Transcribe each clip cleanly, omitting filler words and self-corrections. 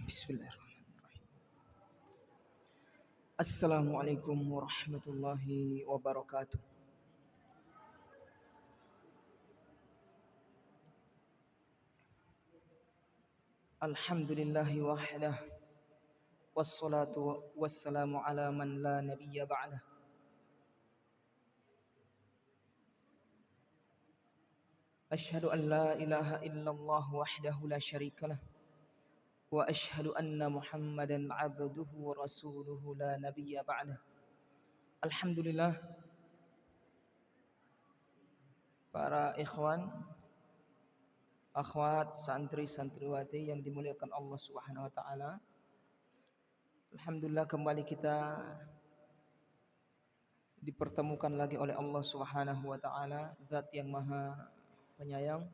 Bismillahirrahmanirrahim. Assalamualaikum warahmatullahi wabarakatuh. Alhamdulillahi wahdah. Wassalatu wassalamu ala man la nabiyya ba'dah. Ashhadu an la ilaha illallah wahdahu la syarika lah. Wa ashhadu anna Muhammadan abduhu wa rasuluhu la nabiyya ba'dah. Alhamdulillah, para ikhwan, akhwat, santri-santriwati yang dimuliakan Allah Subhanahu wa taala. Alhamdulillah, kembali kita dipertemukan lagi oleh Allah Subhanahu wa taala, Zat yang Maha Penyayang,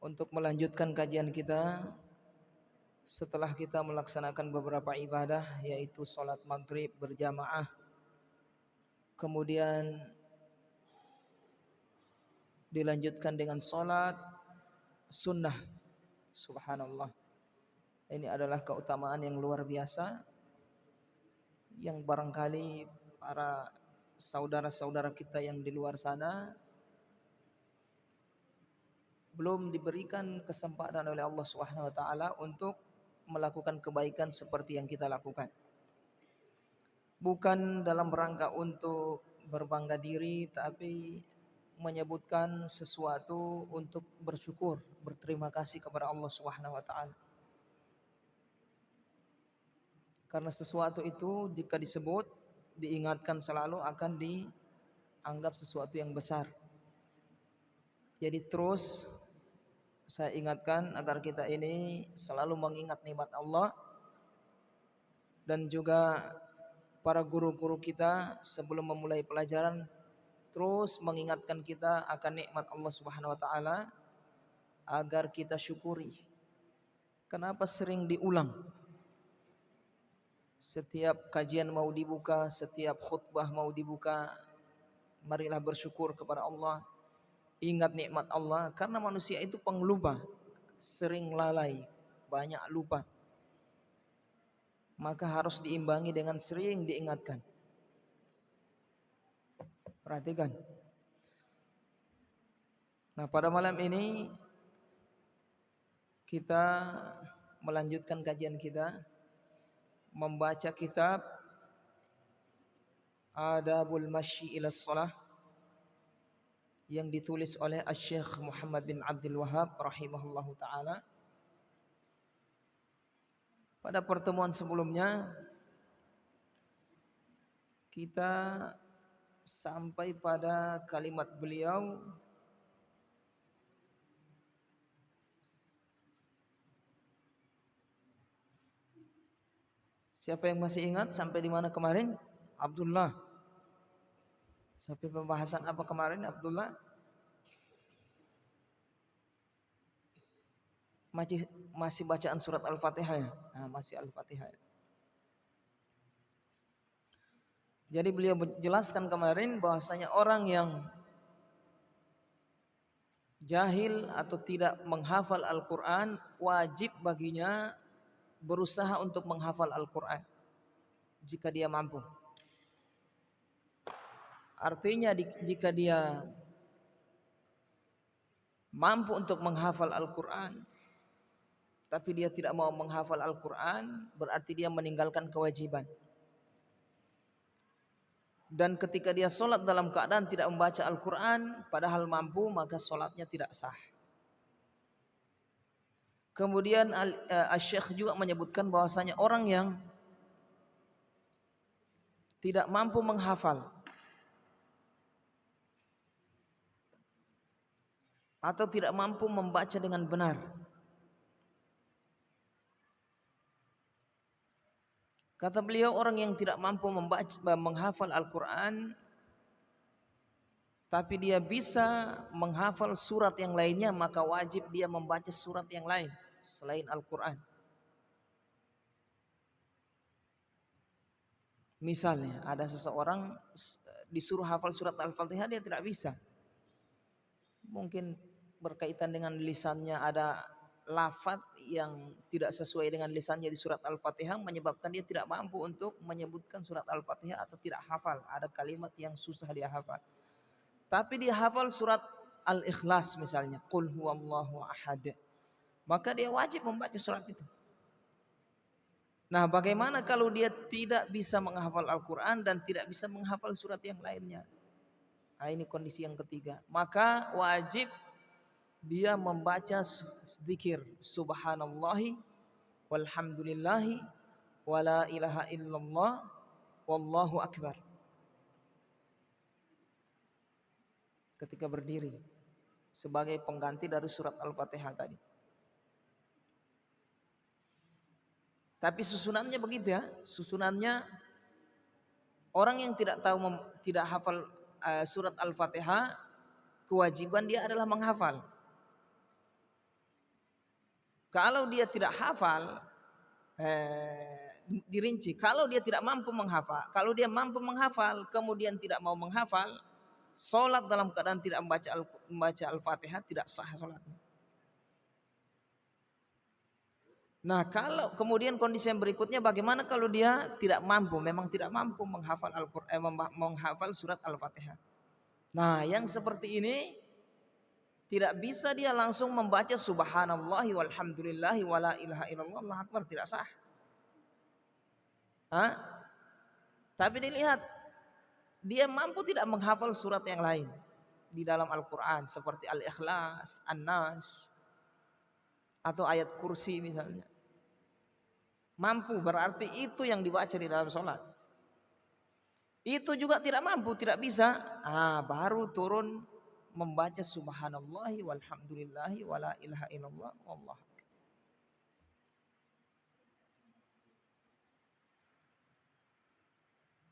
untuk melanjutkan kajian kita setelah kita melaksanakan beberapa ibadah, yaitu salat maghrib berjamaah, kemudian dilanjutkan dengan salat sunnah. Subhanallah, ini adalah keutamaan yang luar biasa yang barangkali para saudara-saudara kita yang di luar sana belum diberikan kesempatan oleh Allah Subhanahu wa taala untuk melakukan kebaikan seperti yang kita lakukan. Bukan dalam rangka untuk berbangga diri, tapi menyebutkan sesuatu untuk bersyukur, berterima kasih kepada Allah Subhanahu wa taala. Karena sesuatu itu jika disebut, diingatkan selalu, akan dianggap sesuatu yang besar. Jadi terus saya ingatkan agar kita ini selalu mengingat nikmat Allah, dan juga para guru-guru kita sebelum memulai pelajaran terus mengingatkan kita akan nikmat Allah Subhanahu wa taala agar kita syukuri. Kenapa sering diulang? Setiap kajian mau dibuka, setiap khutbah mau dibuka, marilah bersyukur kepada Allah. Ingat nikmat Allah, karena manusia itu penglupa, sering lalai, banyak lupa. Maka harus diimbangi dengan sering diingatkan. Perhatikan. Nah, pada malam ini kita melanjutkan kajian kita membaca kitab Adabul Masyi ila Shalah yang ditulis oleh Asy-Syaikh Muhammad bin Abdul Wahhab rahimahullahu taala. Pada pertemuan sebelumnya kita sampai pada kalimat beliau siapa yang masih ingat sampai di mana kemarin? Abdullah. Sampai pembahasan apa kemarin, Abdullah? Masih bacaan surat Al-Fatihah ya? Nah, masih Al-Fatihah ya. Jadi beliau jelaskan kemarin bahwasanya orang yang jahil atau tidak menghafal Al-Quran, wajib baginya berusaha untuk menghafal Al-Quran jika dia mampu. Artinya jika dia mampu untuk menghafal Al-Quran tapi dia tidak mau menghafal Al-Quran, berarti dia meninggalkan kewajiban. Dan ketika dia sholat dalam keadaan tidak membaca Al-Quran padahal mampu, maka sholatnya tidak sah. Kemudian Asy-Syaikh juga menyebutkan bahwasanya orang yang tidak mampu menghafal atau tidak mampu membaca dengan benar, kata beliau, orang yang tidak mampu menghafal Al-Quran tapi dia bisa menghafal surat yang lainnya, maka wajib dia membaca surat yang lain selain Al-Quran. Misalnya ada seseorang disuruh hafal surat Al-Fatihah, dia tidak bisa. Mungkin berkaitan dengan lisannya ada lafaz yang tidak sesuai dengan lisannya di surat Al-Fatihah menyebabkan dia tidak mampu untuk menyebutkan surat Al-Fatihah atau tidak hafal. Ada kalimat yang susah dia hafal. Tapi dia hafal surat Al-Ikhlas misalnya, Qul huwallahu ahad. Maka dia wajib membaca surat itu. Nah, bagaimana kalau dia tidak bisa menghafal Al-Quran dan tidak bisa menghafal surat yang lainnya? Nah, ini kondisi yang ketiga. Maka wajib dia membaca zikir subhanallahi walhamdulillahi wala ilaha illallah wallahu akbar ketika berdiri sebagai pengganti dari surat Al-Fatihah tadi. Tapi susunannya begitu ya, susunannya orang yang tidak tahu tidak hafal surat Al-Fatihah, kewajiban dia adalah menghafal. Kalau dia tidak hafal, dirinci. Kalau dia tidak mampu menghafal, kalau dia mampu menghafal kemudian tidak mau menghafal, sholat dalam keadaan tidak membaca Al-Fatihah tidak sah sholatnya. Nah, kalau kemudian kondisi yang berikutnya, bagaimana kalau dia tidak mampu, memang tidak mampu menghafal menghafal surat Al-Fatihah. Nah, yang seperti ini tidak bisa dia langsung membaca subhanallahi walhamdulillahi wala ilaha illallah Allahu akbar, tidak sah. Tapi dilihat dia mampu tidak menghafal surat yang lain di dalam Al-Quran seperti Al-Ikhlas, An-Nas atau ayat kursi misalnya. Mampu berarti itu yang dibaca di dalam sholat. Itu juga tidak mampu, tidak bisa, baru turun membaca subhanallahi walhamdulillahi wala ilaha illallah wallahu.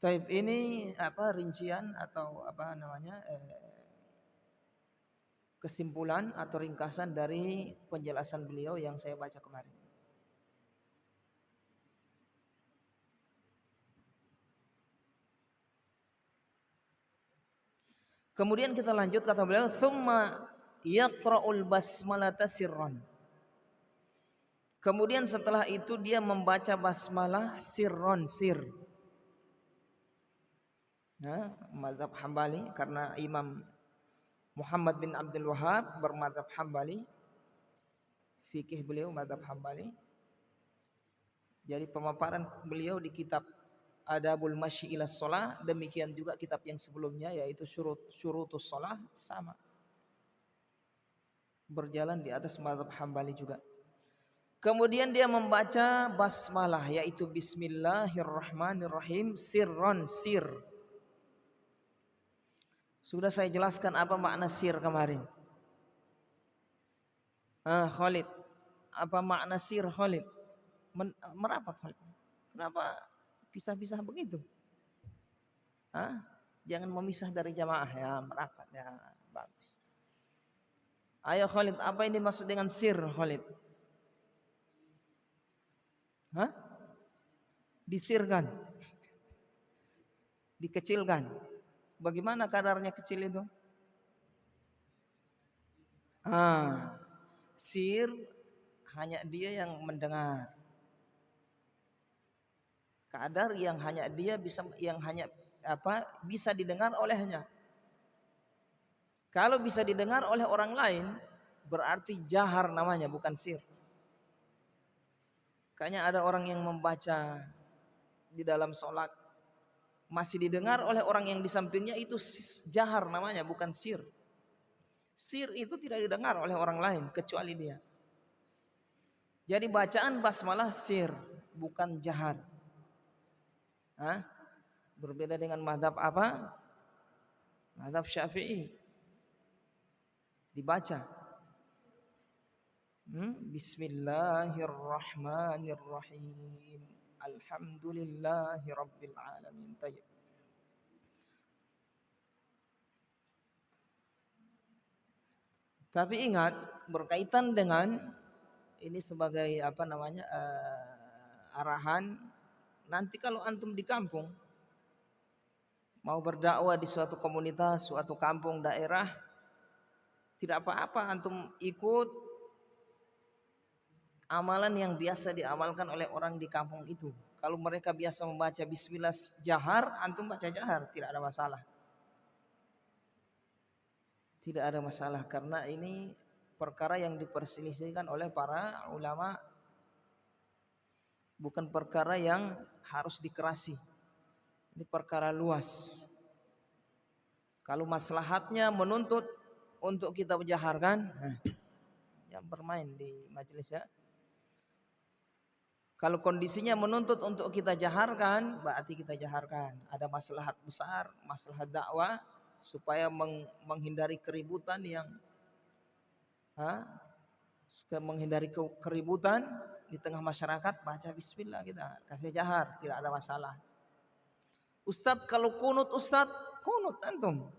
Taib, ini rincian atau kesimpulan atau ringkasan dari penjelasan beliau yang saya baca kemarin. Kemudian kita lanjut, kata beliau, "Tsumma yaqra'ul basmalata sirran." Kemudian setelah itu dia membaca basmalah sirron, sir. Mazhab Hambali, karena Imam Muhammad bin Abdul Wahhab bermadzhab Hambali, fikih beliau mazhab Hambali. Jadi pemaparan beliau di kitab Adabul Masyi ila Shalah, demikian juga kitab yang sebelumnya yaitu Syurutus Shalah, sama. Berjalan di atas mazhab Hambali juga. Kemudian dia membaca basmalah yaitu bismillahirrahmanirrahim sirron, sir. Sudah saya jelaskan apa makna sir kemarin. Khalid, apa makna sir Khalid? Merapat Khalid. Kenapa pisah-pisah begitu? Jangan memisah dari jamaah ya, merapat ya, bagus. Ayo Khalid, apa yang dimaksud dengan sir Khalid? Disirkan, dikecilkan. Bagaimana kadarnya kecil itu? Sir hanya dia yang mendengar. Kadar yang hanya dia bisa, yang hanya bisa didengar olehnya. Kalau bisa didengar oleh orang lain berarti jahar namanya, bukan sir. Kayaknya ada orang yang membaca di dalam sholat masih didengar oleh orang yang di sampingnya, itu jahar namanya, bukan sir. Sir itu tidak didengar oleh orang lain kecuali dia. Jadi bacaan basmalah sir, bukan jahar. Berbeda dengan mazhab apa? Mazhab Syafi'i. Dibaca Bismillahirrahmanirrahim Alhamdulillahi Rabbil Alamin. Tayyib. Tapi ingat, berkaitan dengan ini sebagai arahan, nanti kalau antum di kampung mau berdakwah di suatu komunitas, suatu kampung, daerah, tidak apa-apa antum ikut amalan yang biasa diamalkan oleh orang di kampung itu. Kalau mereka biasa membaca bismillah jahar, antum baca jahar, tidak ada masalah. Tidak ada masalah karena ini perkara yang diperselisihkan oleh para ulama, bukan perkara yang harus dikerasi. Ini perkara luas. Kalau maslahatnya menuntut untuk kita menjaharkan, yang bermain di majelis ya. Kalau kondisinya menuntut untuk kita jaharkan, berarti kita jaharkan. Ada maslahat besar, maslahat dakwah supaya menghindari keributan supaya menghindari keributan di tengah masyarakat, baca bismillah kita kasih jahar, tidak ada masalah. Ustadz kalau kunut, Ustadz kunut antum.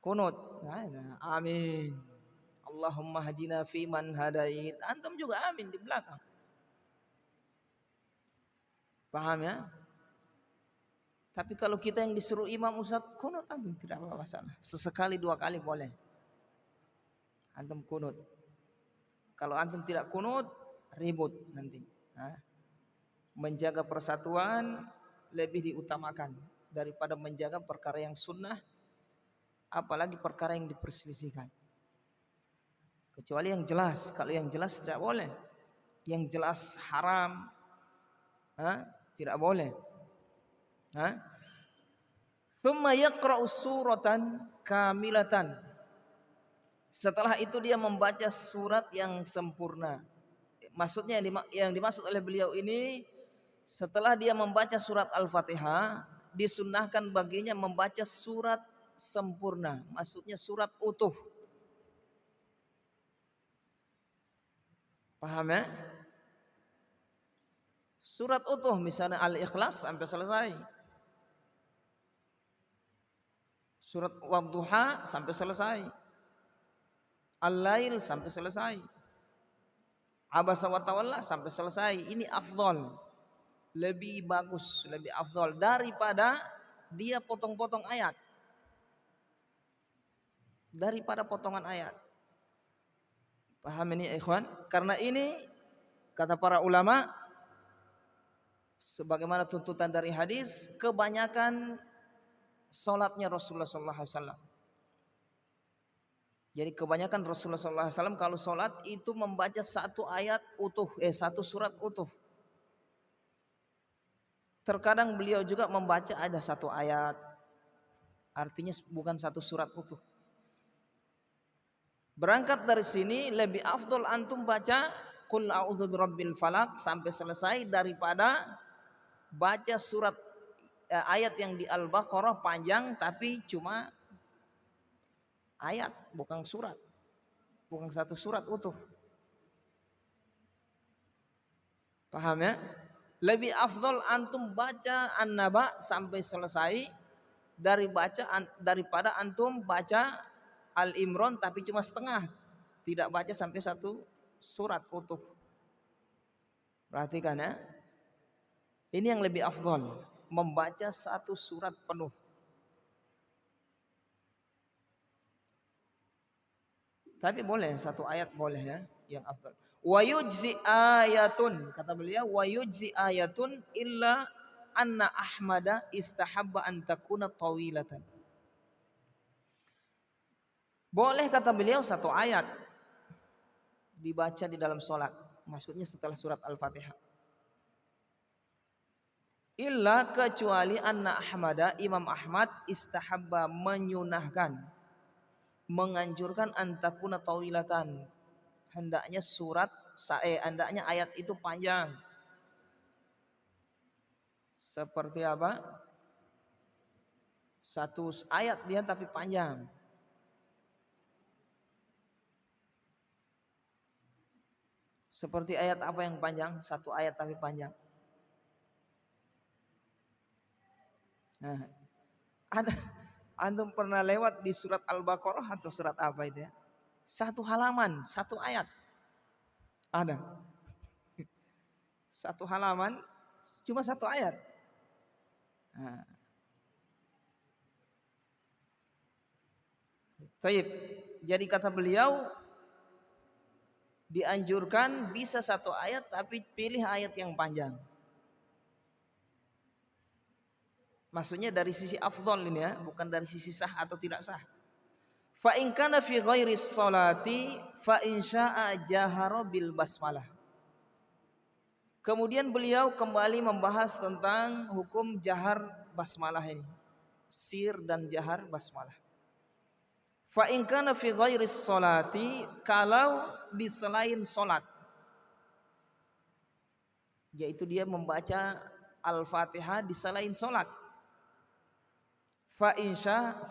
Kunut. Amin. Allahumma hadina fi man hadait. Antum juga amin di belakang. Paham ya? Tapi kalau kita yang disuruh imam ustadz kunut, antum tidak apa masalah. Sesekali 2 kali boleh. Antum kunut. Kalau antum tidak kunut, ribut nanti. Menjaga persatuan lebih diutamakan daripada menjaga perkara yang sunnah, apalagi perkara yang diperselisihkan. Kecuali yang jelas. Kalau yang jelas tidak boleh. Yang jelas haram, tidak boleh. Tsumma yaqra'u suratan kamilatan. Setelah itu dia membaca surat yang sempurna. Maksudnya yang dimaksud oleh beliau ini, setelah dia membaca surat Al-Fatihah, disunnahkan baginya membaca surat sempurna. Maksudnya surat utuh. Paham ya? Surat utuh misalnya Al-Ikhlas sampai selesai. Surat Wadduha sampai selesai. Al-Lail sampai selesai. Abasa wa tawalla sampai selesai. Ini afdol. Lebih bagus, lebih afdol daripada dia potong-potong ayat. Daripada potongan ayat. Paham ini ikhwan? Karena ini kata para ulama, sebagaimana tuntutan dari hadis, kebanyakan solatnya Rasulullah SAW. Jadi kebanyakan Rasulullah SAW kalau solat itu membaca satu ayat utuh, satu surat utuh. Terkadang beliau juga membaca ada satu ayat, artinya bukan satu surat utuh. Berangkat dari sini lebih afdol antum baca Qul a'udzu birabbil falaq sampai selesai daripada baca surat ayat yang di Al-Baqarah panjang tapi cuma ayat, bukan surat. Bukan satu surat utuh. Paham ya? Lebih afdol antum baca An-Naba sampai selesai daripada antum baca Al-Imran tapi cuma setengah, tidak baca sampai satu surat utuh. Perhatikan ya. Ini yang lebih afdol, membaca satu surat penuh. Tapi boleh satu ayat boleh ya, yang afdal. Wa yujzi ayatun, kata beliau, wa yujzi ayatun illa anna Ahmada istahabba an takuna tawilatan. Boleh kata beliau satu ayat dibaca di dalam sholat, maksudnya setelah surat Al-Fatihah. Illa kecuali anna Ahmada, Imam Ahmad istahabba menyunahkan, menganjurkan antakuna tawilatan, hendaknya hendaknya ayat itu panjang. Seperti apa? Satu ayat dia tapi panjang. Seperti ayat apa yang panjang? Satu ayat tapi panjang. Nah, antum pernah lewat di surat Al-Baqarah atau surat apa itu ya? Satu halaman, satu ayat. Ada. Satu halaman, cuma satu ayat. Taib. Jadi kata beliau dianjurkan bisa satu ayat tapi pilih ayat yang panjang. Maksudnya dari sisi afdol ini ya, bukan dari sisi sah atau tidak sah. Fa in kana fi ghairi sholati fa in syaa jahara bil basmalah. Kemudian beliau kembali membahas tentang hukum jahar basmalah ini. Sir dan jahar basmalah. Fa in kana fi ghairi sholati, kalau di selain salat, yaitu dia membaca Al-Fatihah di selain salat. Fa insya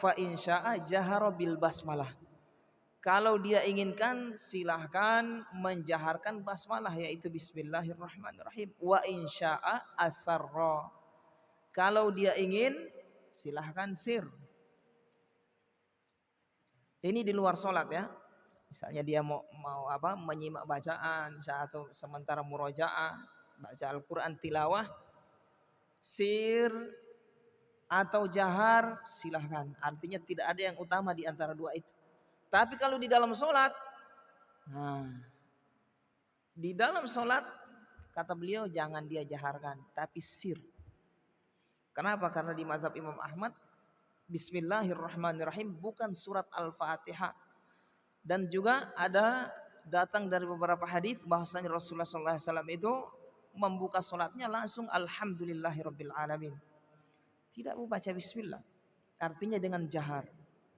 jahara bil basmalah. Kalau dia inginkan silahkan menjaharkan basmalah yaitu bismillahirrahmanirrahim. Wa insya'a asarra. Kalau dia ingin silahkan sir. Ini di luar sholat ya. Misalnya dia mau apa menyimak bacaan atau sementara murojaah baca Al-Quran tilawah sir atau jahar silahkan. Artinya tidak ada yang utama di antara dua itu. Tapi kalau di dalam sholat, nah, di dalam sholat kata beliau jangan dia jaharkan, tapi sir. Kenapa? Karena di mazhab Imam Ahmad, Bismillahirrahmanirrahim bukan surat Al-Fatihah. Dan juga ada datang dari beberapa hadis bahwasanya Rasulullah SAW itu membuka sholatnya langsung Alhamdulillahirobbilalamin. Tidak membaca Bismillah. Artinya dengan jahar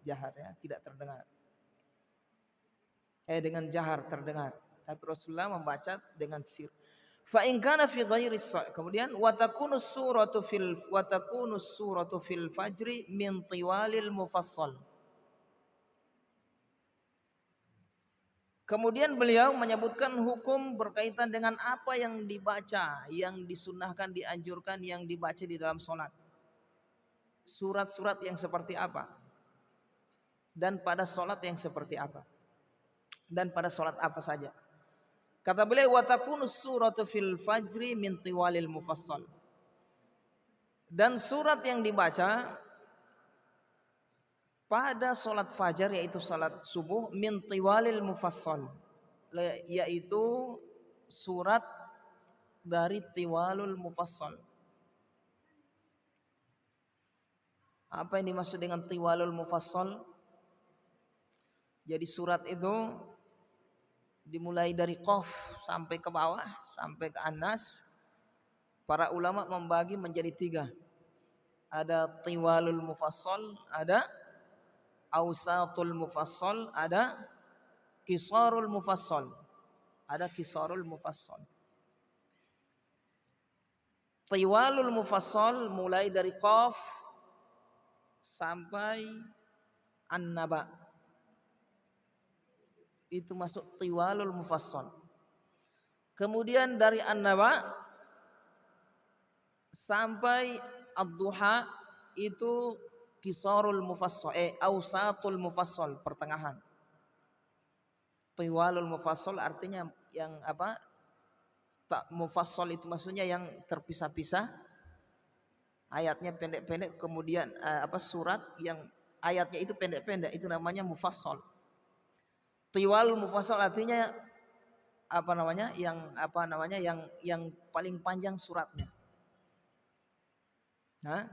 ya, tidak terdengar. Dengan jahar terdengar, tapi Rasulullah membaca dengan sir. Fa in kana fi ghairi kemudian wa takunu suratu fil fajri min tiwalil mufassal. Kemudian beliau menyebutkan hukum berkaitan dengan apa yang dibaca, yang disunnahkan, dianjurkan, yang dibaca di dalam sholat. Surat-surat yang seperti apa dan pada sholat yang seperti apa. Dan pada sholat apa saja. Kata beliau wa takunu suratu fil fajri min tiwalil mufassal. Dan surat yang dibaca pada sholat fajar yaitu sholat subuh min tiwalil mufassal, yaitu surat dari tiwalul mufassal. Apa yang dimaksud dengan tiwalul mufassal? Jadi surat itu dimulai dari Qaf sampai ke bawah sampai ke An-Nas. Para ulama membagi menjadi 3. Ada tiwalul mufassal, ada ausatul mufassal, ada qisarul mufassal. Ada qisarul mufassal. Tiwalul mufassal mulai dari Qaf sampai An-Naba. Itu masuk tiwalul mufassal. Kemudian dari An-Naba sampai Ad-Duha itu qisarul mufassal, ausatul mufassal, pertengahan. Tiwalul mufassal artinya yang apa? Tak mufassal itu maksudnya yang terpisah-pisah. Ayatnya pendek-pendek, kemudian surat yang ayatnya itu pendek-pendek, itu namanya mufassal. Tiwalul mufassal artinya yang paling panjang suratnya. Nah,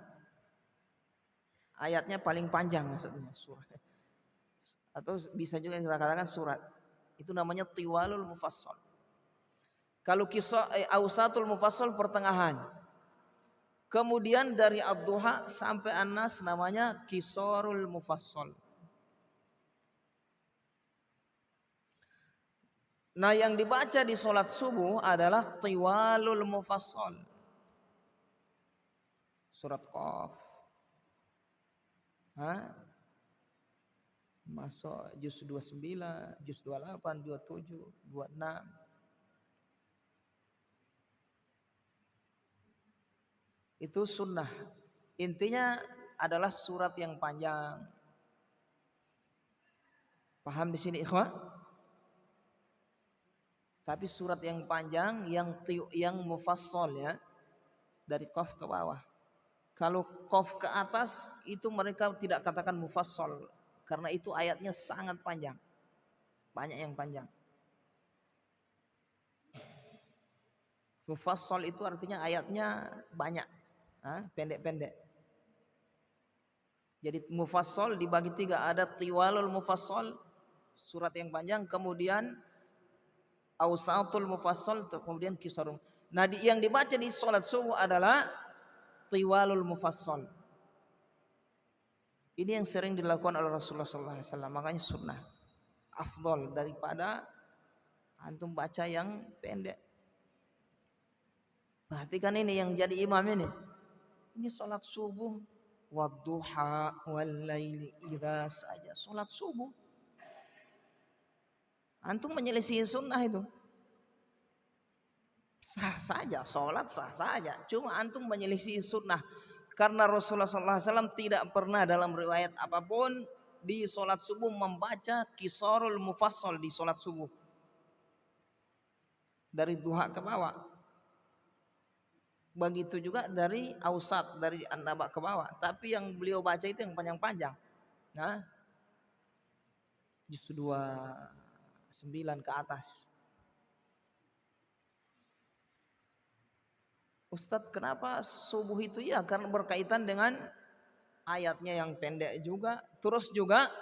ayatnya paling panjang maksudnya surat. Atau bisa juga kita katakan surat. Itu namanya tiwalul mufassal. Kalau ausatul mufassal pertengahan. Kemudian dari Ad-Duha sampai An-Nas namanya qisarul mufassal. Nah, yang dibaca di sholat subuh adalah tiwalul mufassal. Surat Qaf. Masuk juz 29, juz 28, 27, 26. Itu sunnah. Intinya adalah surat yang panjang. Paham di sini ikhwah? Tapi surat yang panjang yang mufassal ya, dari Qaf ke bawah. Kalau Qaf ke atas itu mereka tidak katakan mufassal, karena itu ayatnya sangat panjang, banyak yang panjang. Mufassal itu artinya ayatnya banyak, pendek-pendek. Jadi mufassal dibagi 3, ada tiwalul mufassal, surat yang panjang, kemudian ausatul mufassal, kemudian kisarul. Nah, yang dibaca di salat subuh adalah tiwalul mufassal. Ini yang sering dilakukan oleh Rasulullah SAW, makanya sunnah afdol daripada antum baca yang pendek. Perhatikan ini yang jadi imam ini. Ini salat subuh, wadduha walaili idza saja, salat subuh. Antum menyelisih sunnah itu. Sah saja, salat sah saja. Cuma antum menyelisih sunnah. Karena Rasulullah SAW tidak pernah dalam riwayat apapun di salat subuh membaca qisarul mufassal di salat subuh. Dari duha ke bawah. Begitu juga dari ausat, dari an-naba ke bawah. Tapi yang beliau baca itu yang panjang-panjang. Nah, juz 29 ke atas. Ustadz, kenapa subuh itu? Ya karena berkaitan dengan ayatnya yang pendek juga. Terus juga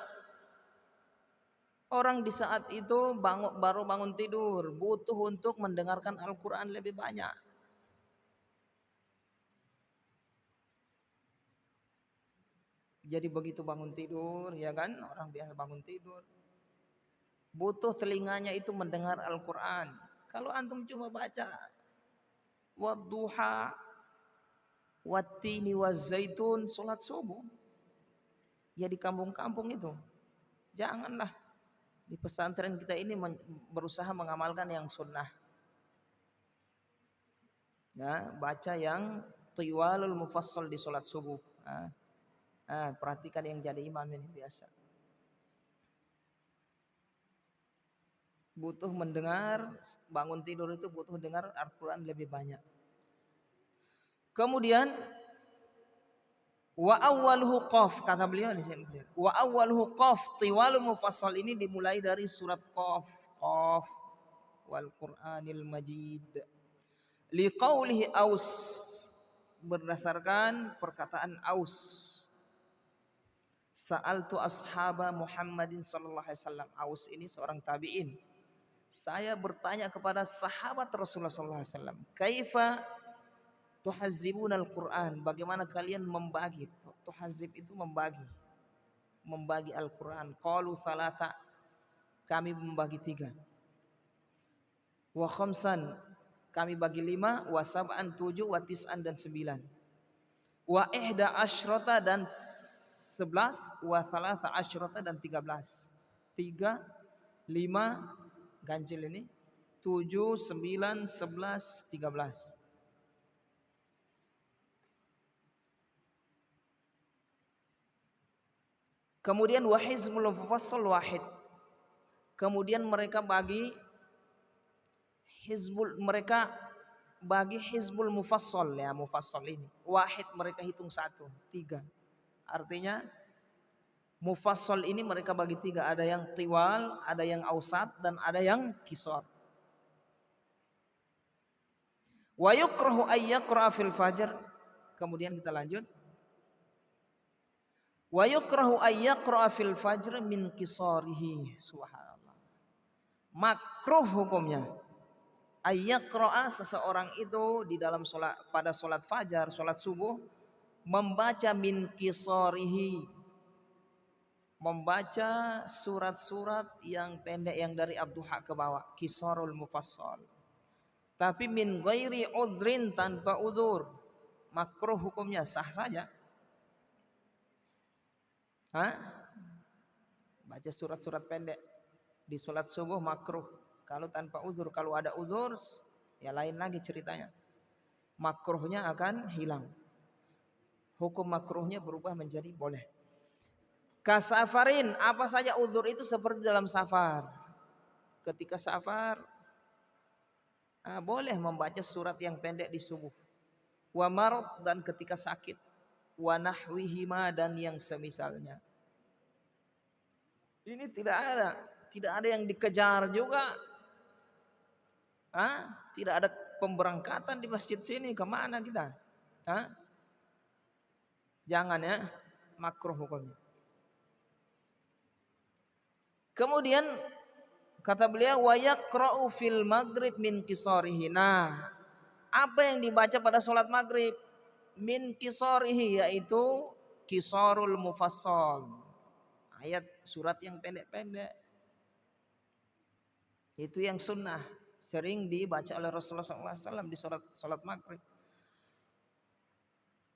orang di saat itu baru bangun tidur, butuh untuk mendengarkan Al-Quran lebih banyak. Jadi begitu bangun tidur, ya kan, orang biasa bangun tidur, butuh telinganya itu mendengar Al-Quran. Kalau antum cuma baca wadduha wattini wazzaitun salat subuh, ya di kampung-kampung itu, janganlah. Di pesantren kita ini berusaha mengamalkan yang sunnah. Ya, baca yang tiwalul mufassal di salat subuh. Perhatikan yang jadi imam ini biasa. Butuh mendengar, bangun tidur itu butuh dengar Al-Quran lebih banyak. Kemudian wa awwaluhu qaf, kata beliau di sini. Wa awwaluhu qaf, tiwalul mufassal ini dimulai dari surat Qaf. Qaf wal Qur'anil Majid. Liqaulihi Aus, berdasarkan perkataan Aus. Sa'altu ashaba Muhammadin sallallahu alaihi wasallam. Aus ini seorang tabi'in. Saya bertanya kepada sahabat Rasulullah sallallahu alaihi wasallam, kaifa tuhazzibuna al-Qur'an? Bagaimana kalian membagi? Tuhazzib itu membagi Al-Qur'an. Qalu thalatha, kami membagi 3. Wa khamsan, kami bagi 5. Wa sab'an 7, wa tis'an dan 9. Wa ihda asyrata dan 11, wa thalatha asyrata dan 13. 3, 5, ganjil ini, 7, 9, 11, 13. Kemudian wa hizbul mufassal wahid. Kemudian mereka bagi hizbul mufassal, ya, mufassal ini wahid, mereka hitung 1, 3. Artinya mufassal ini mereka bagi 3, ada yang tiwal, ada yang ausat, dan ada yang qisar. Wa yukrahu ay yaqra fil fajr. Kemudian kita lanjut. Wa yukrahu ay yaqra fil fajr min qisarihi. Subhanallah. Makruh hukumnya ay yaqra, seseorang itu di dalam pada salat fajar, salat subuh, membaca min qisarihi, membaca surat-surat yang pendek yang dari ad-duha ke bawah, qisarul mufassal. Tapi min ghairi udrin, tanpa udzur. Makruh hukumnya, sah saja. Baca surat-surat pendek di salat subuh makruh. Kalau tanpa udzur, kalau ada udzur ya lain lagi ceritanya. Makruhnya akan hilang. Hukum makruhnya berubah menjadi boleh. Kasafarin, apa saja udzur itu seperti dalam safar. Ketika safar boleh membaca surat yang pendek di subuh. Wa marad, dan ketika sakit. Wa nahwihima, dan yang semisalnya. Ini tidak ada yang dikejar juga. Tidak ada pemberangkatan di masjid sini, kemana kita? Jangan ya, makruh hukumnya. Kemudian kata beliau wa yaqra'u fil maghrib min qisarihi. Nah, apa yang dibaca pada sholat maghrib? Min qisarihi, yaitu qisarul mufassal. Ayat surat yang pendek-pendek. Itu yang sunnah, sering dibaca oleh Rasulullah SAW di sholat maghrib.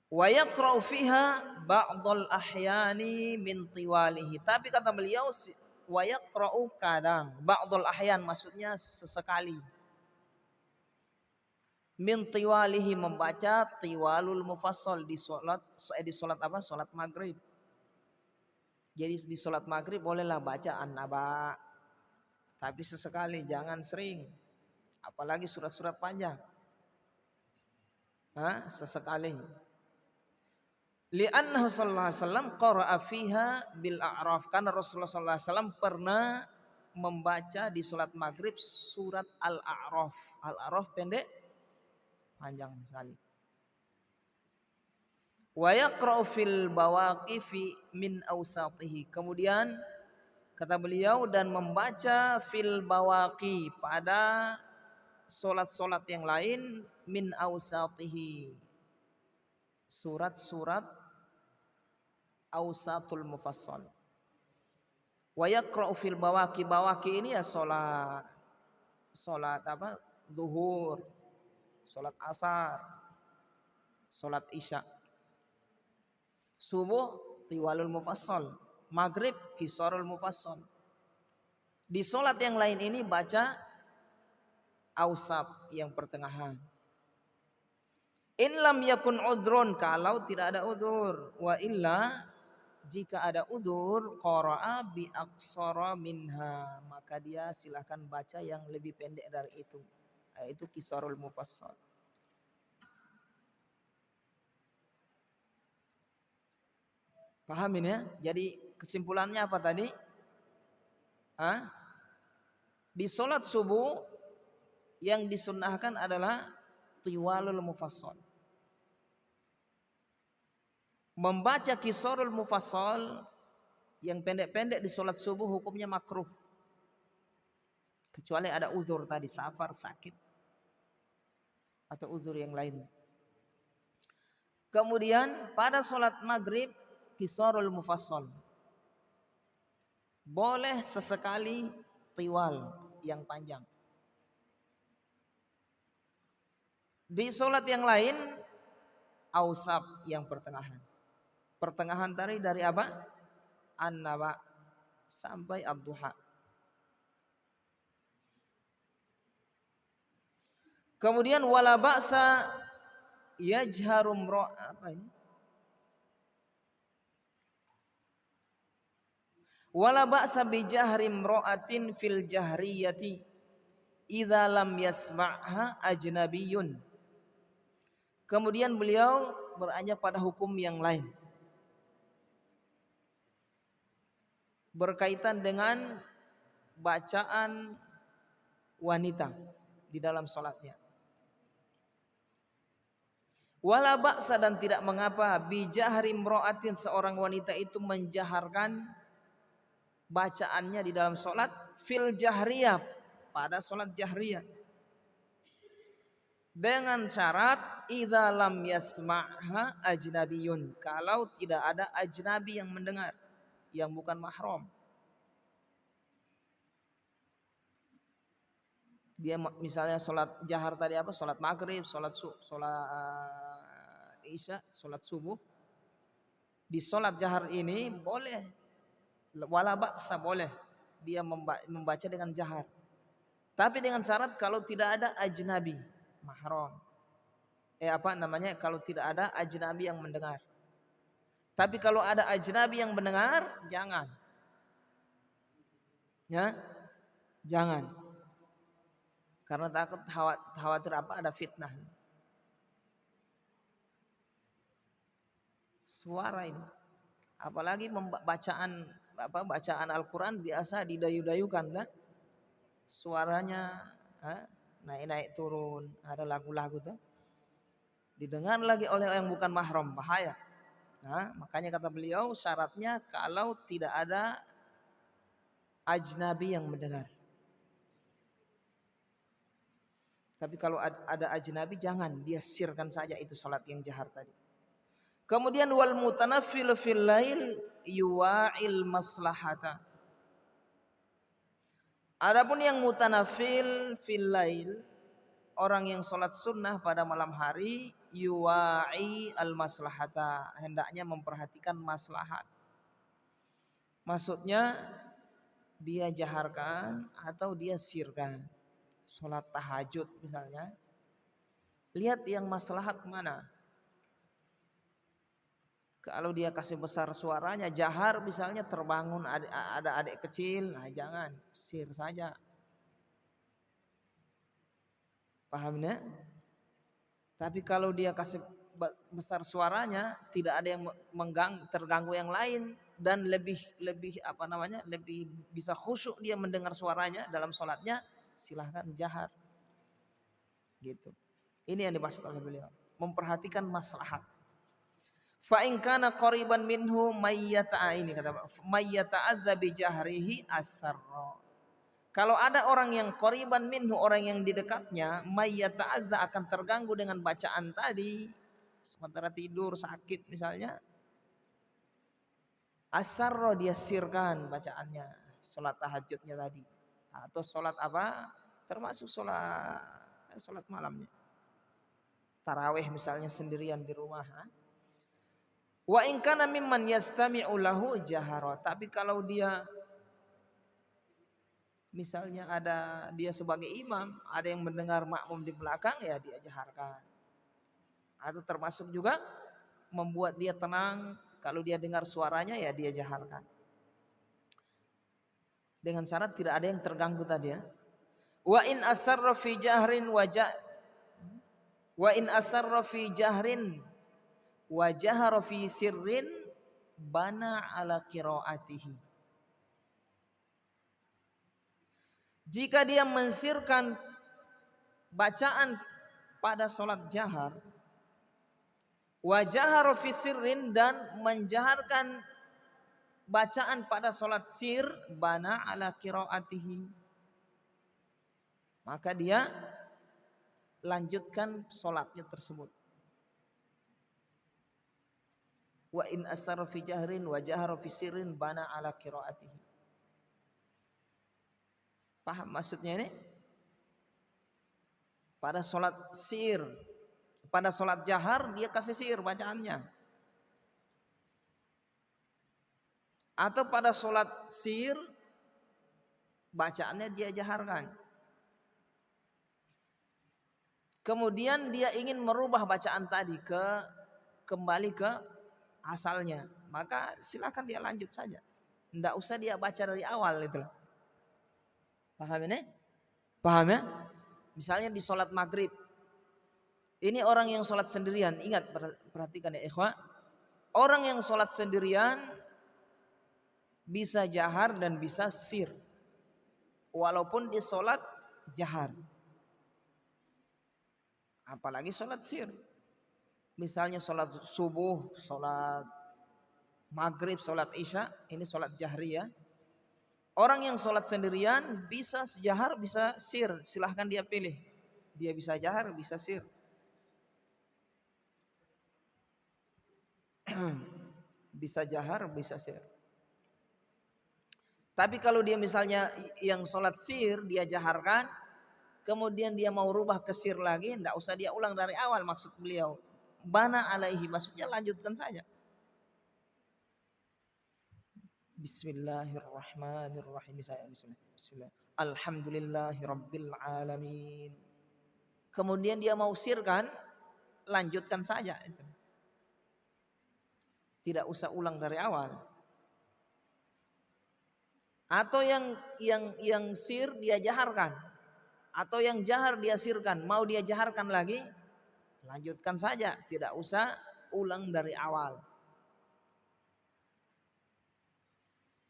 Wa yaqra'u fiha ba'dal ahyani min tiwalihi. Tapi kata beliau wa yaqra'u kadang, ba'dal ahyan maksudnya sesekali. Min tiwalihi membaca tiwalul mufassal di sholat apa? Sholat maghrib. Jadi di sholat maghrib bolehlah baca an-naba, tapi sesekali, jangan sering. Apalagi surat-surat panjang. Sesekali. Li'annahu sallallahu alaihi wasallam qara'a fiha bil a'raf. Karena Rasulullah sallallahu alaihi wasallam pernah membaca di sholat maghrib surat Al-A'raf. Al-A'raf pendek, panjang sekali. Wa yaqra'u fil bawaqifi min awsatihi. Kemudian kata beliau dan membaca fil bawaqi pada solat-solat yang lain min awsatihi, surat-surat awsatul mufassal. Wa yaqra'u fil bawaqi, bawaqi ini ya solat apa? Zuhur, solat asar, solat isya. Subuh tiwalul mufassal, maghrib qisarul mufassal. Di solat yang lain ini baca awsat yang pertengahan. In lam yakun udrun, kalau tidak ada udur. Wa illa, jika ada udur, qara'a bi aqsara minha, maka dia silahkan baca yang lebih pendek dari itu, yaitu qisarul mufassal. Pahamin ya? Jadi kesimpulannya apa tadi? Di sholat subuh yang disunnahkan adalah tiwalul mufassal. Membaca qisarul mufassal yang pendek-pendek di sholat subuh hukumnya makruh. Kecuali ada uzur tadi, safar, sakit, atau uzur yang lain. Kemudian pada sholat maghrib qisarul mufassal, boleh sesekali tiwal yang panjang. Di sholat yang lain awsat yang pertengahan. Pertengahan dari apa? An-naba sampai ad-duha. Kemudian wala ba'sa yajharum apa ini? Wala ba'sa bi jahri imra'atin fil jahriyati idza lam yasma'ha ajnabiyyun. Kemudian beliau beranjak pada hukum yang lain berkaitan dengan bacaan wanita di dalam salatnya. Wala ba'sa, dan tidak mengapa bi jahri imra'atin, seorang wanita itu menjaharkan bacaannya di dalam sholat fil jahriyah, pada sholat jahriyah, dengan syarat idza lam yasma'ha ajnabiyun, kalau tidak ada ajnabi yang mendengar, yang bukan mahram. Dia misalnya sholat jahar tadi apa? Sholat maghrib, sholat isya, sholat subuh. Di sholat jahar ini boleh, wala ba'sa, boleh dia membaca dengan jahar, tapi dengan syarat kalau tidak ada ajnabi mahram. Kalau tidak ada ajnabi yang mendengar. Tapi kalau ada ajnabi yang mendengar, jangan. Ya, jangan. Karena takut khawatir apa? Ada fitnah. Suara ini, apalagi bacaan bacaan Al-Quran biasa didayu-dayukan, kan? Suaranya naik-naik turun, ada lagu-lagu tuh. Didengar lagi oleh yang bukan mahram, bahaya. Nah, makanya kata beliau syaratnya kalau tidak ada ajnabi yang mendengar. Tapi kalau ada ajnabi jangan, dia sirkan saja itu salat yang jahar tadi. Kemudian wal mutanaffil fil lail yuwa'il maslahata. Adapun yang mutanafil fil lail, orang yang sholat sunnah pada malam hari, yuwa'i al maslahata, hendaknya memperhatikan maslahat. Maksudnya dia jaharkan atau dia sirkan. Sholat tahajud misalnya, lihat yang maslahat mana. Kalau dia kasih besar suaranya, jahar misalnya terbangun ada adik kecil, nah jangan, sir saja. Pahamnya? Tapi kalau dia kasih besar suaranya, tidak ada yang terganggu yang lain dan lebih lebih bisa khusyuk dia mendengar suaranya dalam sholatnya, silahkan jahar. Gitu. Ini yang dimaksud oleh beliau, memperhatikan maslahat. Fa in kana qariban minhu ini kata mayyata'adza bi jahrihi asarra. Kalau ada orang yang qariban minhu, orang yang di dekatnya, mayyata'adza akan terganggu dengan bacaan tadi, sementara tidur sakit misalnya, asarra dia sirkan bacaannya, salat tahajudnya tadi, atau salat apa, termasuk salat malamnya, tarawih misalnya sendirian di rumah. Wa in kana mimman yastami'u lahu jahara. Tapi kalau dia misalnya dia sebagai imam, ada yang mendengar makmum di belakang, ya dia jaharkan. Atau termasuk juga membuat dia tenang, kalau dia dengar suaranya ya dia jaharkan. Dengan syarat tidak ada yang terganggu tadi ya. Wa in asarra fi jahrin wa jahara fi sirrin bana ala qiraatihi. Jika dia mensirkan bacaan pada sholat jahar, wa jahara fi sirrin, dan menjaharkan bacaan pada sholat sir, bana ala qiraatihi, maka dia lanjutkan sholatnya tersebut. Wa in asarra fi jahrin wa jahara fi sirrin bana ala qiraatihi. Paham maksudnya ini? Pada sholat sir, pada sholat jahar dia kasih sir bacaannya. Atau pada sholat sir bacaannya dia jaharkan. Kemudian dia ingin merubah bacaan tadi kembali ke asalnya, maka silakan dia lanjut saja. Tidak usah dia baca dari awal itu. Paham ini? Paham ya? Misalnya di sholat maghrib, ini orang yang sholat sendirian, ingat perhatikan ya ikhwah, orang yang sholat sendirian bisa jahar dan bisa sir, walaupun di sholat jahar. Apalagi sholat sir, misalnya sholat subuh, sholat maghrib, sholat isya, ini sholat jahriyah. Orang yang sholat sendirian bisa jahar, bisa sir, silahkan dia pilih. Dia bisa jahar, bisa sir. Bisa jahar, bisa sir. Tapi kalau dia misalnya yang sholat sir dia jaharkan, kemudian dia mau rubah ke sir lagi, tidak usah dia ulang dari awal, maksud beliau bana alaihi, maksudnya lanjutkan saja. Bismillahirrahmanirrahim. Bismillah. Alhamdulillahirabbil alamin. Kemudian dia mau sirkan, lanjutkan saja itu. Tidak usah ulang dari awal. Atau yang sir dia jaharkan, atau yang jahar dia sirkan, mau dia jaharkan lagi, lanjutkan saja, tidak usah ulang dari awal.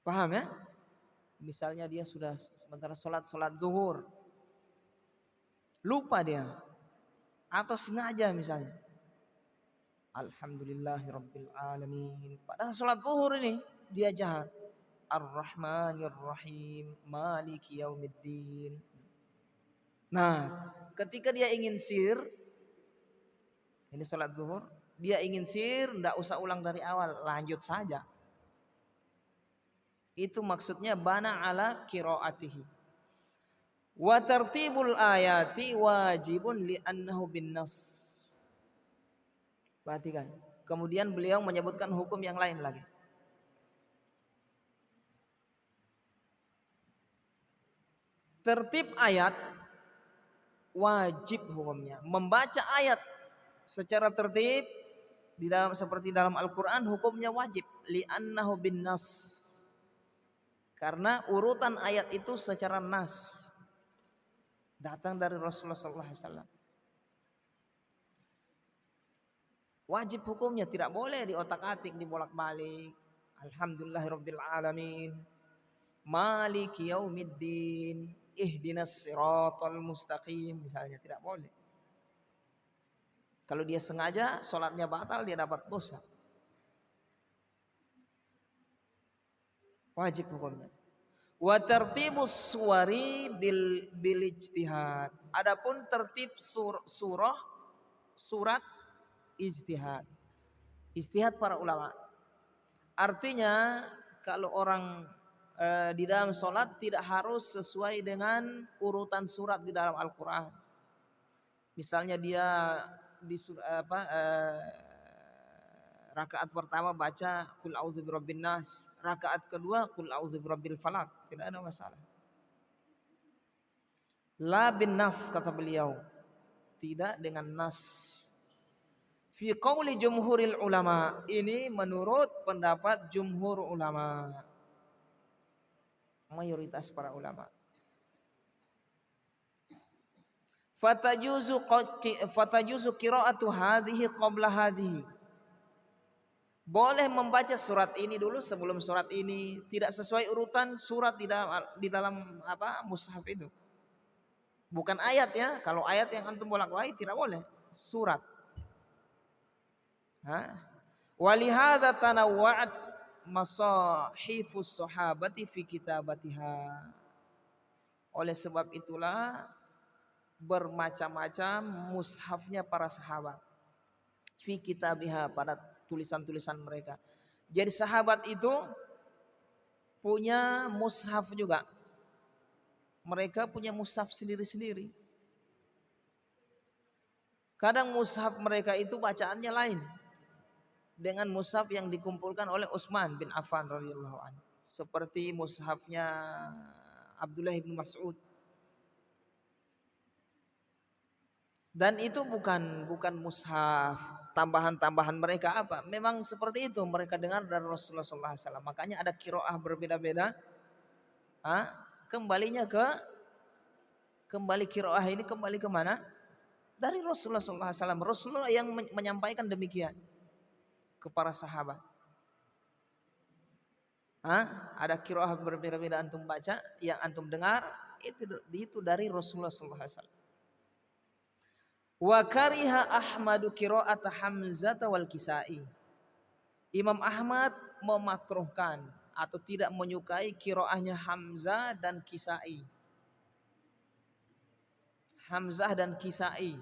Paham ya? Misalnya dia sudah sementara sholat zuhur, lupa dia atau sengaja misalnya. Alhamdulillahirabbil alamin. Padahal sholat zuhur ini dia jahat. Ar-Rahmanir-Rahim, Maliki Yaumiddin. Nah, ketika dia ingin sir, ini sholat zuhur, dia ingin sir, tidak usah ulang dari awal, lanjut saja. Itu maksudnya bana ala qiraatihi. Wa tartibul ayati wajibun li'annahu bin nas. Perhatikan. Kemudian beliau menyebutkan hukum yang lain lagi. Tertib ayat wajib hukumnya. Membaca ayat secara tertib di dalam seperti dalam Al-Qur'an hukumnya wajib li'annahu bin nas. Karena urutan ayat itu secara nas datang dari Rasulullah SAW. Wajib hukumnya, tidak boleh diotak-atik, dibolak-balik. Alhamdulillahirabbil alamin. Maliki yaumiddin. Ihdinas siratal mustaqim misalnya, tidak boleh. Kalau dia sengaja sholatnya batal, dia dapat dosa. Wajib hukumnya. Wa tertibus suwari bil ijtihad. Adapun tertib surat ijtihad. Ijtihad para ulama. Artinya kalau orang di dalam sholat tidak harus sesuai dengan urutan surat di dalam Al-Quran. Misalnya dia di rakaat pertama baca Qul a'udzu birabbin nas, rakaat kedua Qul a'udzu birabbil falaq, tidak ada masalah. La bin nas kata beliau, tidak dengan nas. Fi qauli jumhuril ulama, ini menurut pendapat jumhur ulama, mayoritas para ulama. Fatajuzu qira'atu hadhihi qabla hadhihi. Boleh membaca surat ini dulu sebelum surat ini, tidak sesuai urutan surat di dalam mushaf itu. Bukan ayat ya, kalau ayat yang antum bolak-balik tidak boleh, surat. Walihada tanawwa'at masahifus sahabati fi kitabatiha. Oleh sebab itulah bermacam-macam mushafnya para sahabat. Fi kitabiha, pada tulisan-tulisan mereka. Jadi sahabat itu punya mushaf juga. Mereka punya mushaf sendiri-sendiri. Kadang mushaf mereka itu bacaannya lain dengan mushaf yang dikumpulkan oleh Utsman bin Affan radhiyallahu anhu. Seperti mushafnya Abdullah bin Mas'ud. Dan itu bukan mushaf tambahan-tambahan mereka apa. Memang seperti itu mereka dengar dari Rasulullah SAW. Makanya ada qiraah berbeda-beda. Kembali qiraah ini kembali kemana? Dari Rasulullah SAW. Rasulullah yang menyampaikan demikian ke para sahabat. Ada qiraah berbeda-beda antum baca, yang antum dengar itu dari Rasulullah SAW. Wa kariha Ahmadu qira'ata Hamzah wal Kisai. Imam Ahmad memakruhkan atau tidak menyukai qiraahnya Hamzah dan Kisai. Hamzah dan Kisai.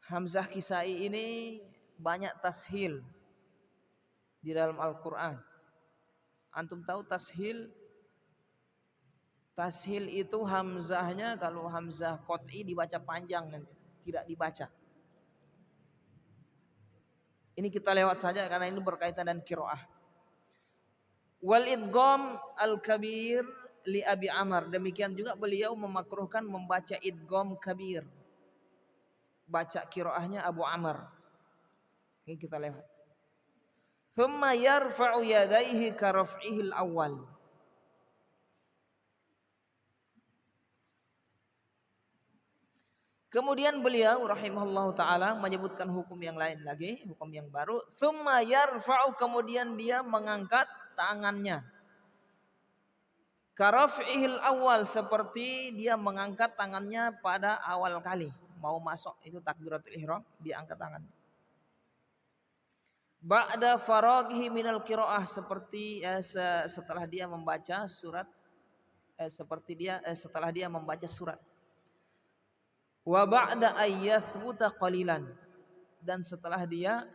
Hamzah Kisai ini banyak tashil di dalam Al-Quran. Antum tahu tashil? Tashil itu hamzahnya, kalau hamzah qat'i dibaca panjang nanti, tidak dibaca. Ini kita lewat saja karena ini berkaitan dengan qiraah. Wal idgham al-kabir li Abi Amr. Demikian juga beliau memakruhkan membaca idgham kabir. Baca qiraahnya Abu Amr. Ini kita lewat. Thumma yarfa'u yadayhi ka raf'ihil awal. Kemudian beliau rahimahullahu taala menyebutkan hukum yang lain lagi, hukum yang baru. Tsumma yarfa'u, kemudian dia mengangkat tangannya. Karaf'ihil awal, seperti dia mengangkat tangannya pada awal kali mau masuk itu takbiratul ihram, dia angkat tangannya. Ba'da faraghihi minal qiraah, seperti setelah dia membaca surat setelah dia membaca surat. Wa ba'da ayyathbuta qalilan, dan setelah dia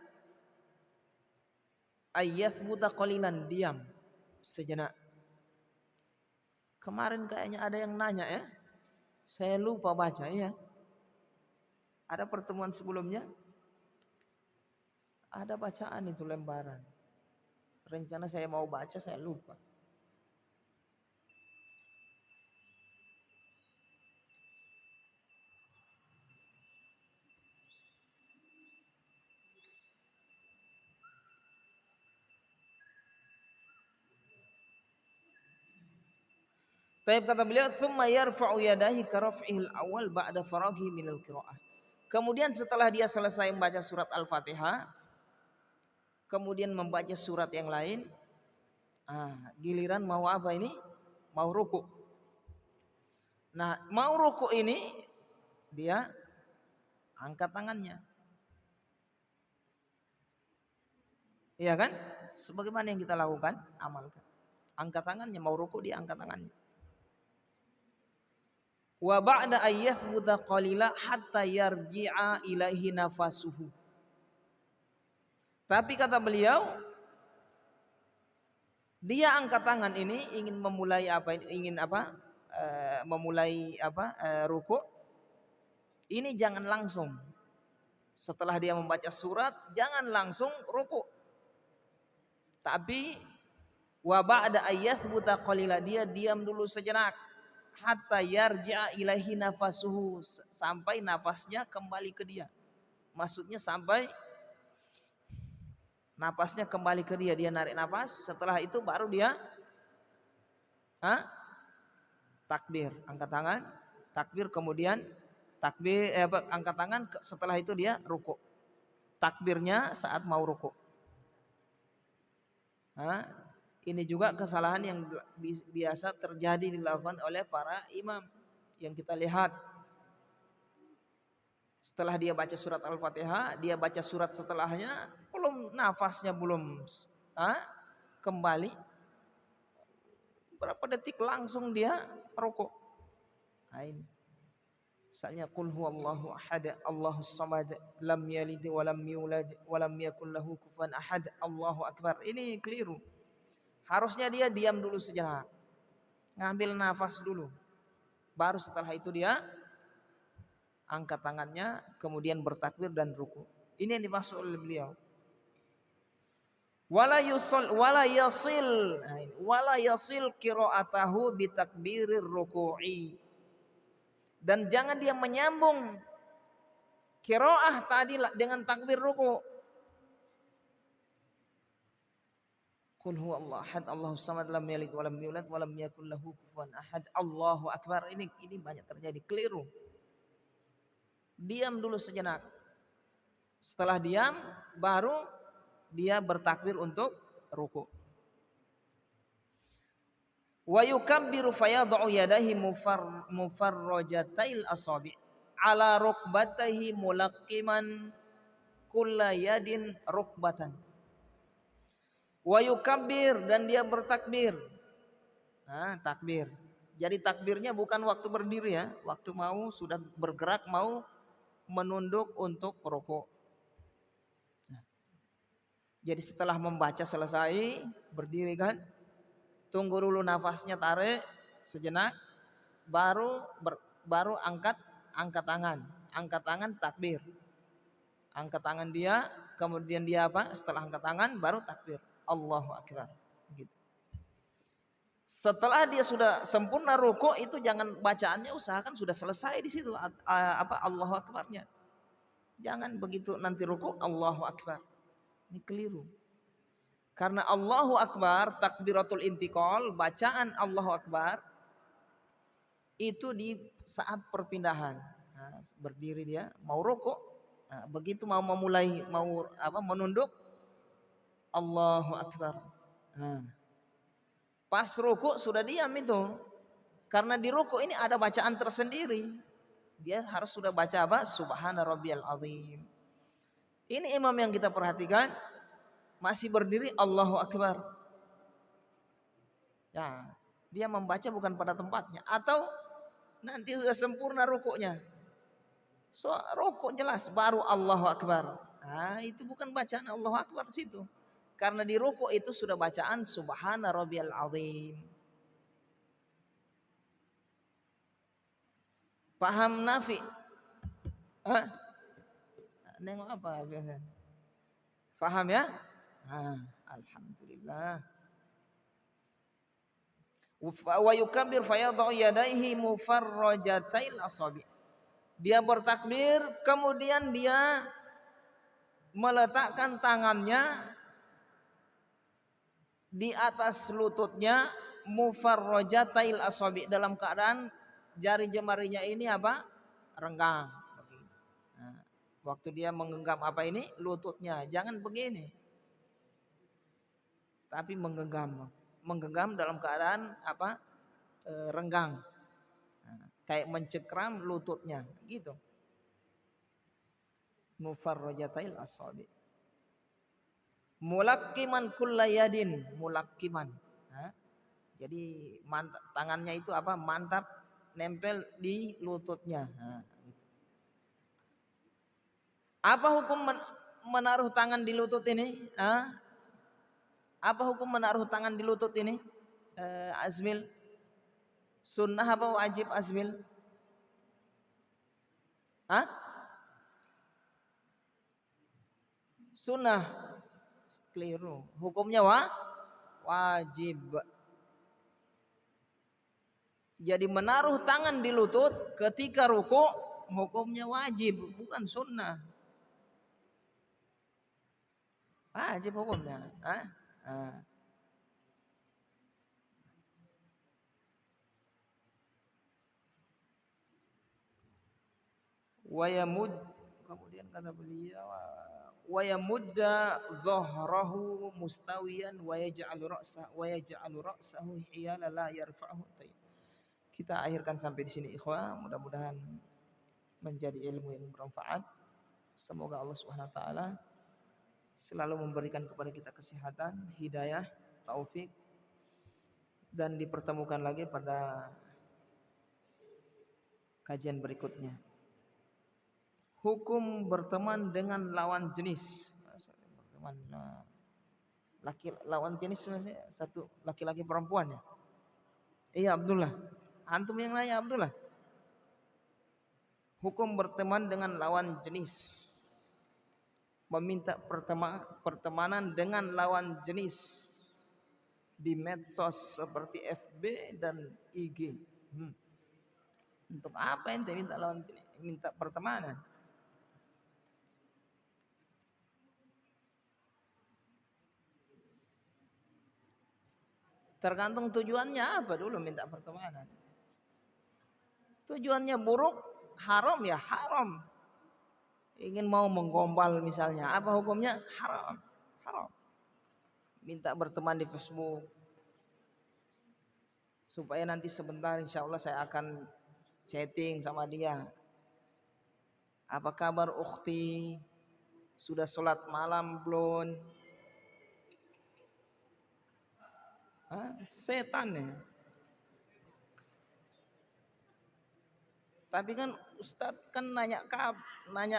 ayyathbuta qalilan, diam sejenak. Kemarin kayaknya ada yang nanya ya. Saya lupa baca ya. Ada pertemuan sebelumnya ada bacaan itu lembaran. Rencana saya mau baca, saya lupa. Taib, kata beliau, "Tsumma yarfa'u yadahi karaf'ihil awal ba'da faraghi minal qiraah." Kemudian setelah dia selesai membaca surat Al-Fatihah, kemudian membaca surat yang lain, giliran mau apa ini? Mau ruku. Nah, mau ruku ini dia angkat tangannya. Iya kan? Sebagaimana yang kita lakukan, amalkan. Angkat tangannya, mau ruku dia angkat tangannya. Wa ba'da ayyathbuta qalila hatta yarji'a ilaihi nafasuhu. Tapi kata beliau, dia angkat tangan ini ingin memulai apa? Ingin apa? Memulai apa? Ruku. Ini jangan langsung. Setelah dia membaca surat, jangan langsung ruku. Tapi wa ba'da ayyathbuta qalila, dia diam dulu sejenak. Hatta yarji'a ilaihi nafasuhu, sampai nafasnya kembali ke dia. Maksudnya sampai nafasnya kembali ke dia, dia narik nafas, setelah itu baru dia takbir, angkat tangan, takbir, kemudian takbir angkat tangan, setelah itu dia ruku. Takbirnya saat mau ruku. Ini juga kesalahan yang biasa terjadi dilakukan oleh para imam yang kita lihat. Setelah dia baca surat Al-Fatihah, dia baca surat setelahnya, belum nafasnya belum kembali, berapa detik langsung dia rukuk. Nah ini. Misalnya qul huwallahu ahad, Allahus samad, lam yalid wa lam yulad wa lam yakul lahu kufuwan ahad, Allahu akbar. Ini keliru. Harusnya dia diam dulu sejenak, ngambil nafas dulu, baru setelah itu dia angkat tangannya, kemudian bertakbir dan ruku. Ini yang dimaksud oleh beliau. Wala yasil qira'atahu bitakbirir ruku'i, dan jangan dia menyambung qiraah tadi dengan takbir ruku. Qul huwallahu ahad, Allahus samad, lam yalid wa lam yulad wa lam yakul lahu kufuwan ahad, Allahu akbar. Ini banyak terjadi keliru. Diam dulu sejenak. Setelah diam baru dia bertakbir untuk ruku. Wa yukabbiru fayad'u yadahi mufarrajatail asabi' ala rukbatayhi mulaqqiman kulla yadin rukbatan. Wa yukabbir, dan dia bertakbir. Takbir. Jadi takbirnya bukan waktu berdiri ya, waktu mau sudah bergerak mau menunduk untuk rukuk. Jadi setelah membaca selesai, berdiri kan, tunggu dulu nafasnya, tarik sejenak, baru angkat tangan takbir. Angkat tangan dia, kemudian dia apa? Setelah angkat tangan baru takbir. Allahu akbar. Gitu. Setelah dia sudah sempurna ruku, itu jangan bacaannya, usahakan sudah selesai di situ Allahu akbarnya. Jangan begitu nanti ruku Allahu akbar. Ini keliru. Karena Allahu akbar, takbiratul intiqal, bacaan Allahu akbar itu di saat perpindahan. Nah, berdiri dia mau rukuk. Nah, begitu mau memulai menunduk, Allahu Akbar. Nah, pas rukuk sudah diam itu. Karena di rukuk ini ada bacaan tersendiri. Dia harus sudah baca apa? Subhana rabbiyal azim. Ini imam yang kita perhatikan masih berdiri Allahu Akbar. Ya, dia membaca bukan pada tempatnya atau nanti sudah sempurna rukuknya. So, rukuk jelas baru Allahu Akbar. Nah, itu bukan bacaan Allahu Akbar situ. Karena di rukuk itu sudah bacaan Subhana rabbiyal azim. Paham Nafi? Hah? Nengok apa biasa? Paham ya? Alhamdulillah. Wa yukabbir fayadhu yadayhi mufarrajatail asabi. Dia bertakbir kemudian dia meletakkan tangannya di atas lututnya mufarrajatail asabi dalam keadaan jari jemarinya ini apa? Renggang. Nah, waktu dia menggenggam apa ini? Lututnya. Jangan begini. Tapi menggenggam dalam keadaan apa? Renggang. Nah, kayak mencekram lututnya gitu. Mufarrajatail asabi. Mulakkiman kullayadin, mulakkiman. Nah, jadi tangannya itu apa? Mantap nempel di lututnya. Nah, gitu. Apa hukum menaruh tangan di lutut ini? Apa hukum menaruh tangan di lutut ini? Azmil, sunnah apa wajib Azmil? Sunnah. Keliru. Hukumnya wajib. Jadi menaruh tangan di lutut ketika ruku hukumnya wajib, bukan sunnah. Wajib hukumnya. Wayamud, kemudian kata beliau wayamudda dhahrahu mustawiyan wayaj'alu ra'sahu hiyala la yarfa'hu. Kita akhirkan sampai di sini ikhwah, mudah-mudahan menjadi ilmu yang bermanfaat. Semoga Allah Subhanahu wa taala selalu memberikan kepada kita kesehatan, hidayah, taufik, dan dipertemukan lagi pada kajian berikutnya. Hukum berteman dengan lawan jenis. Berteman lawan jenis sebenarnya satu laki-laki perempuan ya. Iya Abdullah. Antum yang nanya Abdullah. Hukum berteman dengan lawan jenis. Meminta pertemanan dengan lawan jenis di medsos seperti FB dan IG. Untuk apa ente minta lawan jenis? Minta pertemanan? Tergantung tujuannya apa dulu minta pertemanan. Tujuannya buruk, haram ya haram. Ingin mau menggombal misalnya, apa hukumnya? Haram. Minta berteman di Facebook supaya nanti sebentar insya Allah saya akan chatting sama dia. Apa kabar ukhti? Sudah sholat malam belum? Setan ya. Tapi kan Ustadz kan nanya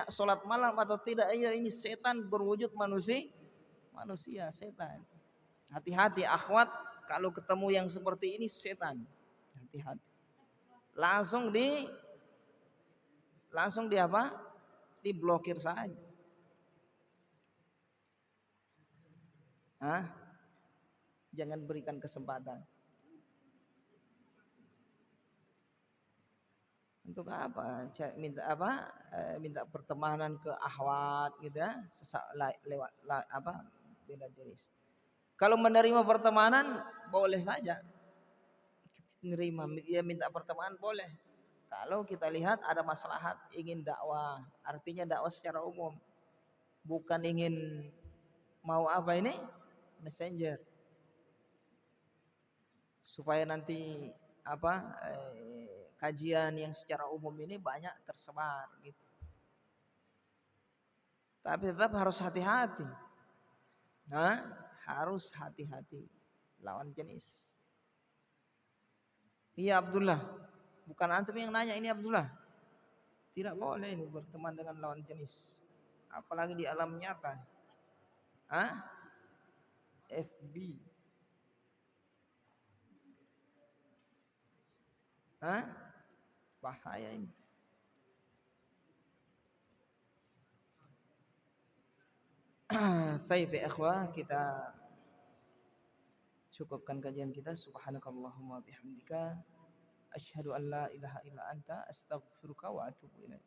sholat malam atau tidak? Iya, ini setan berwujud manusia setan. Hati-hati akhwat, kalau ketemu yang seperti ini setan. Hati-hati. Langsung di apa? Diblokir saja. Jangan berikan kesempatan. Untuk apa? Minta pertemanan ke akhwat gitu ya, lewat beda jenis. Kalau menerima pertemanan boleh saja. Menerima dia minta pertemanan boleh. Kalau kita lihat ada maslahat ingin dakwah, artinya dakwah secara umum, bukan ingin mau apa ini messenger, supaya nanti apa kajian yang secara umum ini banyak tersebar gitu. Tapi tetap harus hati-hati. Nah, harus hati-hati lawan jenis. Iya Abdullah, bukan antum yang nanya ini Abdullah. Tidak boleh ini berteman dengan lawan jenis, apalagi di alam nyata. Hah? FB. Hah? Bahaya ini. Taib ya ikhwah, kita cukupkan kajian kita. Subhanakallahumma bihamdika asyhadu an la ilaha illa anta astaghfiruka wa atubu ilaik.